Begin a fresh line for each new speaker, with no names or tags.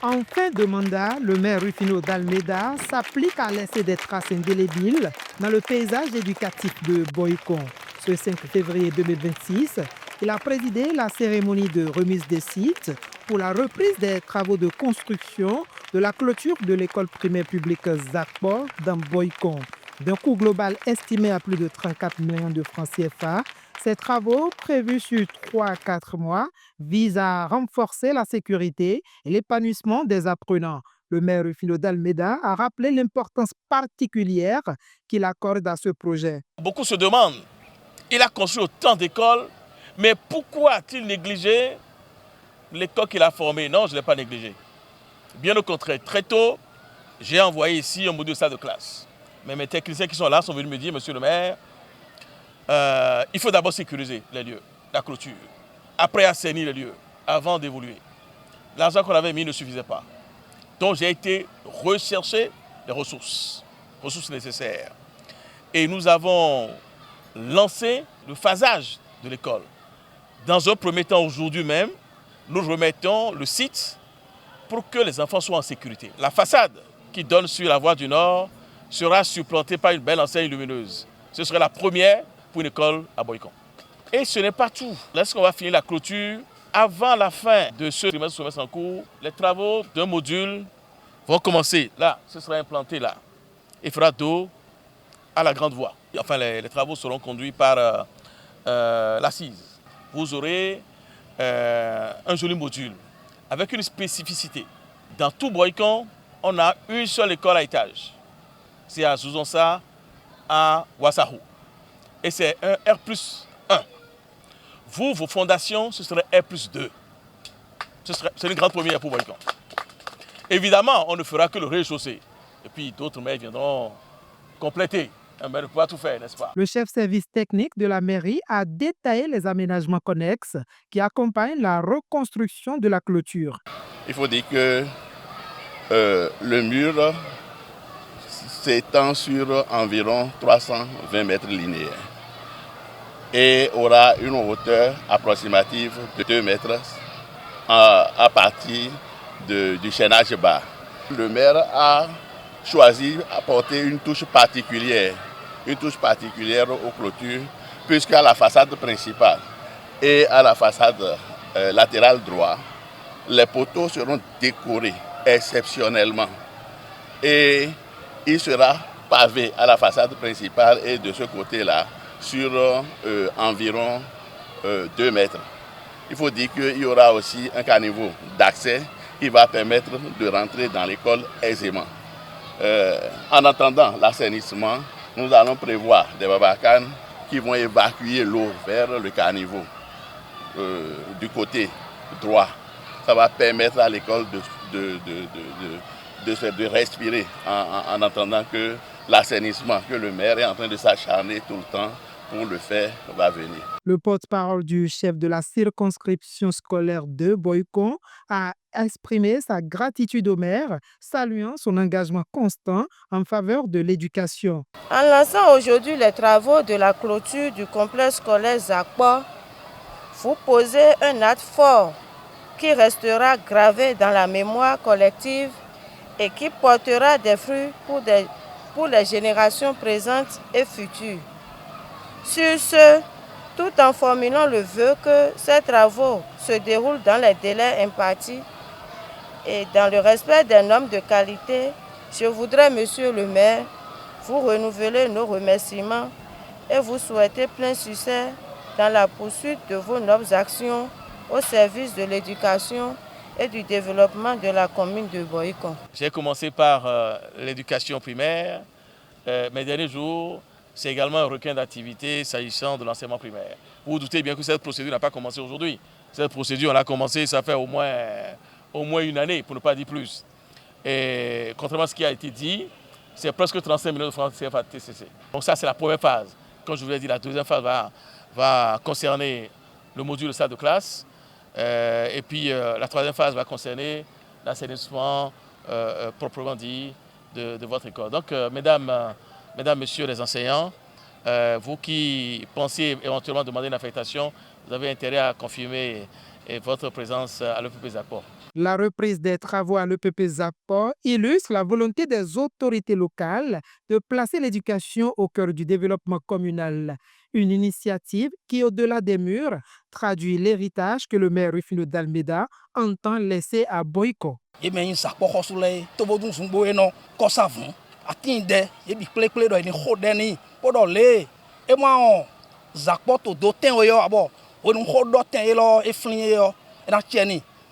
En fin de mandat, le maire Rufino d'Almeida s'applique à laisser des traces indélébiles dans le paysage éducatif de Boycon. Ce 5 février 2026, il a présidé la cérémonie de remise des sites pour la reprise des travaux de construction de la clôture de l'école primaire publique Zakpo dans Boycon. D'un coût global estimé à plus de 34 millions de francs CFA, ces travaux, prévus sur 3 à 4 mois, visent à renforcer la sécurité et l'épanouissement des apprenants. Le maire Rufino d'Almeida a rappelé l'importance particulière qu'il accorde à ce projet.
Beaucoup se demandent, il a construit autant d'écoles, mais pourquoi a-t-il négligé l'école qu'il a formée? Non, je ne l'ai pas négligé. Bien au contraire, très tôt, j'ai envoyé ici un module salle de classe. Mais mes techniciens qui sont là sont venus me dire, monsieur le maire, il faut d'abord sécuriser les lieux, la clôture, après assainir les lieux, avant d'évoluer. L'argent qu'on avait mis ne suffisait pas. Donc j'ai été rechercher les ressources nécessaires. Et nous avons lancé le phasage de l'école. Dans un premier temps, aujourd'hui même, nous remettons le site pour que les enfants soient en sécurité. La façade qui donne sur la voie du Nord sera supplantée par une belle enseigne lumineuse. Ce serait la première pour une école à Boycon. Et ce n'est pas tout. Lorsqu'on va finir la clôture, avant la fin de ce semestre en cours, les travaux d'un module vont commencer. Là, ce sera implanté là. Il fera dos à la grande voie. Enfin, les travaux seront conduits par l'assise. Vous aurez un joli module avec une spécificité. Dans tout Boycon, on a une seule école à étage. C'est à Zouzonsa, à Ouassahou. Et c'est un R+1. Vous, vos fondations, ce serait R+2. C'est une grande première pour Boycon. Évidemment, on ne fera que le rez-de-chaussée. Et puis d'autres maires viendront compléter. Un maire ne peut pas tout faire, n'est-ce pas?
Le chef service technique de la mairie a détaillé les aménagements connexes qui accompagnent la reconstruction de la clôture.
Il faut dire que le mur s'étend sur environ 320 mètres linéaires et aura une hauteur approximative de 2 mètres à partir du chaînage bas. Le maire a choisi d'apporter une touche particulière aux clôtures, puisqu'à la façade principale et à la façade latérale droite, les poteaux seront décorés exceptionnellement. Et il sera pavé à la façade principale et de ce côté-là sur environ 2 mètres. Il faut dire qu'il y aura aussi un caniveau d'accès qui va permettre de rentrer dans l'école aisément. En attendant l'assainissement, nous allons prévoir des babacanes qui vont évacuer l'eau vers le caniveau du côté droit. Ça va permettre à l'école de respirer en attendant que l'assainissement que le maire est en train de s'acharner tout le temps pour le faire va venir.
Le porte-parole du chef de la circonscription scolaire de Boycon a exprimé sa gratitude au maire, saluant son engagement constant en faveur de l'éducation.
En lançant aujourd'hui les travaux de la clôture du complexe scolaire Zakpo, vous posez un acte fort qui restera gravé dans la mémoire collective et qui portera des fruits pour les générations présentes et futures. Sur ce, tout en formulant le vœu que ces travaux se déroulent dans les délais impartis et dans le respect des normes de qualité, je voudrais, Monsieur le maire, vous renouveler nos remerciements et vous souhaiter plein succès dans la poursuite de vos nobles actions au service de l'éducation et du développement de la commune de Boycon.
J'ai commencé par l'éducation primaire. Mes derniers jours, c'est également un requin d'activité s'agissant de l'enseignement primaire. Vous vous doutez bien que cette procédure n'a pas commencé aujourd'hui. Cette procédure, on a commencé, ça fait au moins une année, pour ne pas dire plus. Et contrairement à ce qui a été dit, c'est presque 35 millions de francs CFA TCC. Donc ça, c'est la première phase. Comme je vous l'ai dit, la deuxième phase va concerner le module de salle de classe. Et puis la troisième phase va concerner l'assainissement proprement dit de votre école. Donc, mesdames, messieurs les enseignants, vous qui pensiez éventuellement demander une affectation, vous avez intérêt à confirmer votre présence à l'EPP Zakpo.
La reprise des travaux à l'EPP Zakpo illustre la volonté des autorités locales de placer l'éducation au cœur du développement communal. Une initiative qui, au-delà des murs, traduit l'héritage que le maire Rufino d'Almeida entend laisser à Boyko.